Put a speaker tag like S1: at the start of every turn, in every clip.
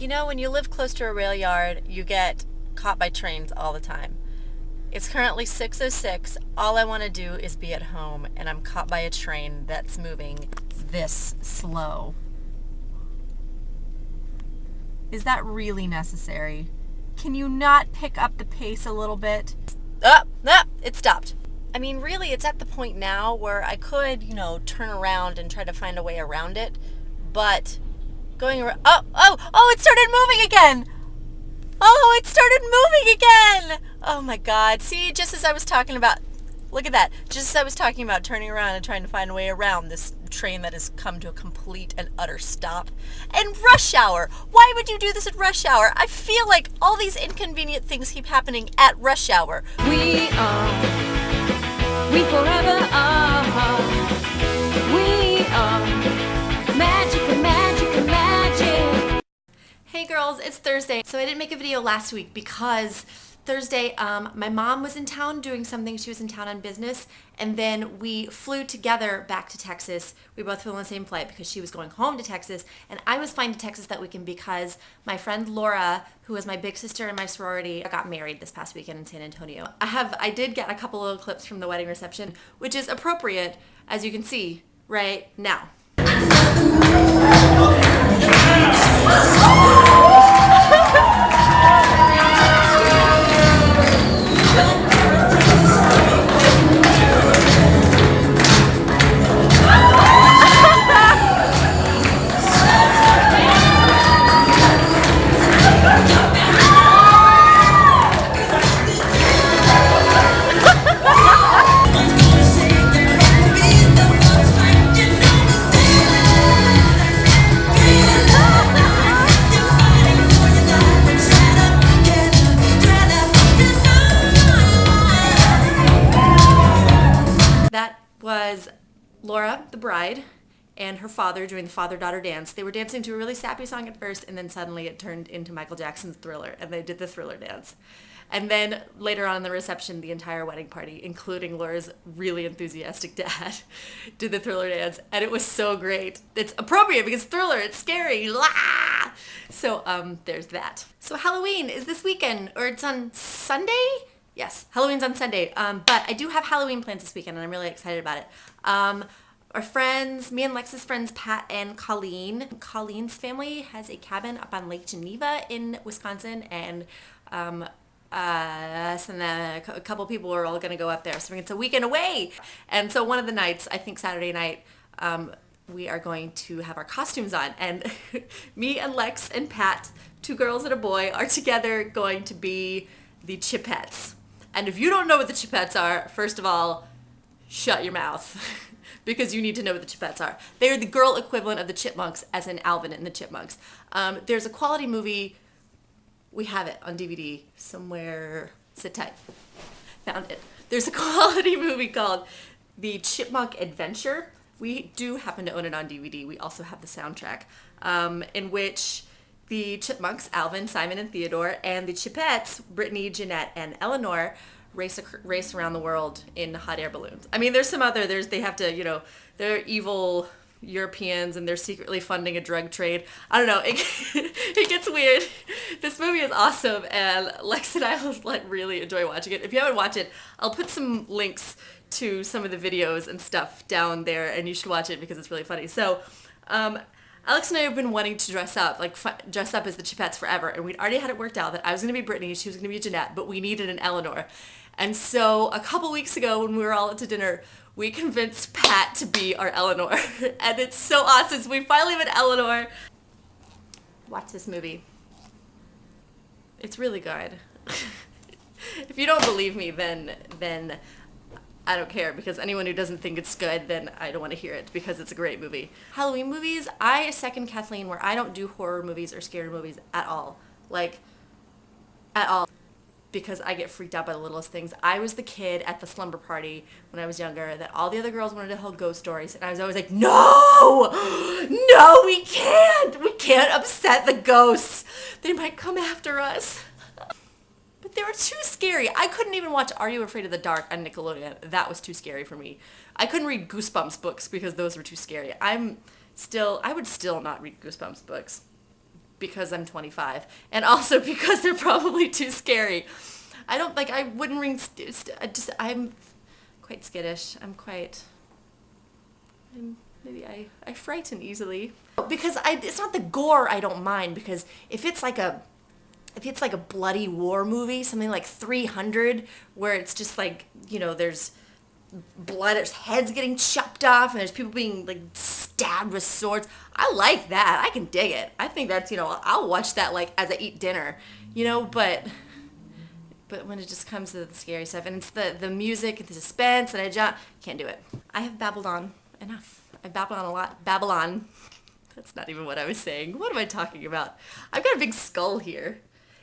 S1: You know, when you live close to a rail yard, you get caught by trains all the time. It's currently 6:06. All I want to do is be at home, and I'm caught by a train that's moving this slow. Is that really necessary? Can you not pick up the pace a little bit? It stopped. I mean, really, it's at the point now where I could, turn around and try to find a way around it, but going around, it started moving again. Oh, it started moving again. Oh my God. See, just as I was talking about, look at that. Just as I was talking about turning around and trying to find a way around this train that has come to a complete and utter stop. And rush hour. Why would you do this at rush hour? I feel like all these inconvenient things keep happening at rush hour.
S2: We forever are. We are magic, magic, magic.
S1: Hey girls, it's Thursday. So I didn't make a video last week because Thursday, my mom was in town doing something. She was in town on business, and then we flew together back to Texas. We both flew on the same flight because she was going home to Texas, and I was flying to Texas that weekend because my friend Laura, who was my big sister in my sorority, got married this past weekend in San Antonio. I did get a couple of clips from the wedding reception, which is appropriate, as you can see right now. That was Laura, the bride, and her father doing the father-daughter dance. They were dancing to a really sappy song at first, and then suddenly it turned into Michael Jackson's Thriller, and they did the Thriller dance. And then later on in the reception, the entire wedding party, including Laura's really enthusiastic dad, did the Thriller dance, and it was so great. It's appropriate because Thriller, it's scary. La! So there's that. So Halloween is this weekend, or it's on Sunday? Yes, Halloween's on Sunday, but I do have Halloween plans this weekend, and I'm really excited about it. Our friends, me and Lex's friends, Pat and Colleen. Colleen's family has a cabin up on Lake Geneva in Wisconsin, and us and a couple people are all going to go up there. So it's a weekend away. And so one of the nights, I think Saturday night, we are going to have our costumes on. And me and Lex and Pat, two girls and a boy, are together going to be the Chipettes. And if you don't know what the Chipettes are, first of all, shut your mouth. Because you need to know what the Chipettes are. They are the girl equivalent of the Chipmunks, as in Alvin and the Chipmunks. There's a quality movie. We have it on DVD somewhere. Sit tight. Found it. There's a quality movie called The Chipmunk Adventure. We do happen to own it on DVD. We also have the soundtrack, in which the Chipmunks, Alvin, Simon, and Theodore, and the Chipettes, Brittany, Jeanette, and Eleanor, race around the world in hot air balloons. I mean, there's some other, they have to, they're evil Europeans and they're secretly funding a drug trade. I don't know, it gets weird. This movie is awesome, and Lex and I will really enjoy watching it. If you haven't watched it, I'll put some links to some of the videos and stuff down there, and you should watch it because it's really funny. So, Alex and I have been wanting to dress up as the Chipettes forever, and we'd already had it worked out that I was going to be Brittany, she was going to be Jeanette, but we needed an Eleanor. And so a couple weeks ago when we were all out to dinner, we convinced Pat to be our Eleanor. And it's so awesome. So we finally have an Eleanor. Watch this movie. It's really good. If you don't believe me, then I don't care, because anyone who doesn't think it's good, then I don't want to hear it, because it's a great movie. Halloween movies, I second Kathleen, where I don't do horror movies or scary movies at all. At all. Because I get freaked out by the littlest things. I was the kid at the slumber party when I was younger that all the other girls wanted to tell ghost stories, and I was always like, no, we can't upset the ghosts. They might come after us. But they were too scary. I couldn't even watch Are You Afraid of the Dark on Nickelodeon. That was too scary for me. I couldn't read Goosebumps books because those were too scary. I would still not read Goosebumps books because I'm 25, and also because they're probably too scary. I wouldn't ring, I'm quite skittish. Maybe I frighten easily. Because it's not the gore I don't mind, because if it's like a bloody war movie, something like 300, where it's just like, there's blood, there's heads getting chopped off, and there's people being like stabbed with swords. I like that. I can dig it. I think that's, I'll watch that like as I eat dinner, but when it just comes to the scary stuff, and it's the music and the suspense, and I can't do it. I have babbled on enough. I babbled on a lot. Babylon. That's not even what I was saying. What am I talking about? I've got a big skull here.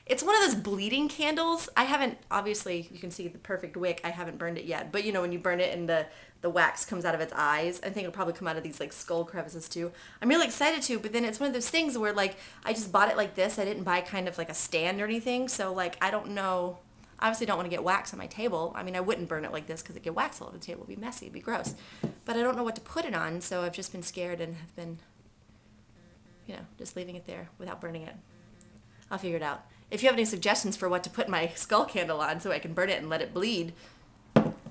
S1: It's one of those bleeding candles. I haven't, obviously, you can see the perfect wick. I haven't burned it yet. But when you burn it and the wax comes out of its eyes, I think it'll probably come out of these like skull crevices too. I'm really excited to, but then it's one of those things where like I just bought it like this. I didn't buy kind of like a stand or anything. So like I don't know. Obviously don't want to get wax on my table. I mean, I wouldn't burn it like this because it'd get wax all over the table. It'd be messy. It'd be gross. But I don't know what to put it on, so I've just been scared and have been, just leaving it there without burning it. I'll figure it out. If you have any suggestions for what to put my skull candle on so I can burn it and let it bleed,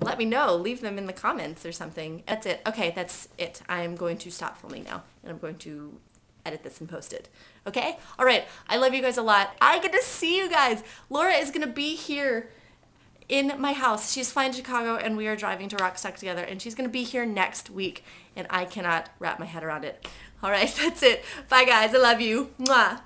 S1: let me know. Leave them in the comments or something. That's it. Okay, that's it. I'm going to stop filming now, and I'm going to edit this and post it. Okay? All right. I love you guys a lot. I get to see you guys. Laura is going to be here in my house. She's flying to Chicago, and we are driving to Rockstock together, and she's going to be here next week, and I cannot wrap my head around it. All right. That's it. Bye, guys. I love you. Mwah.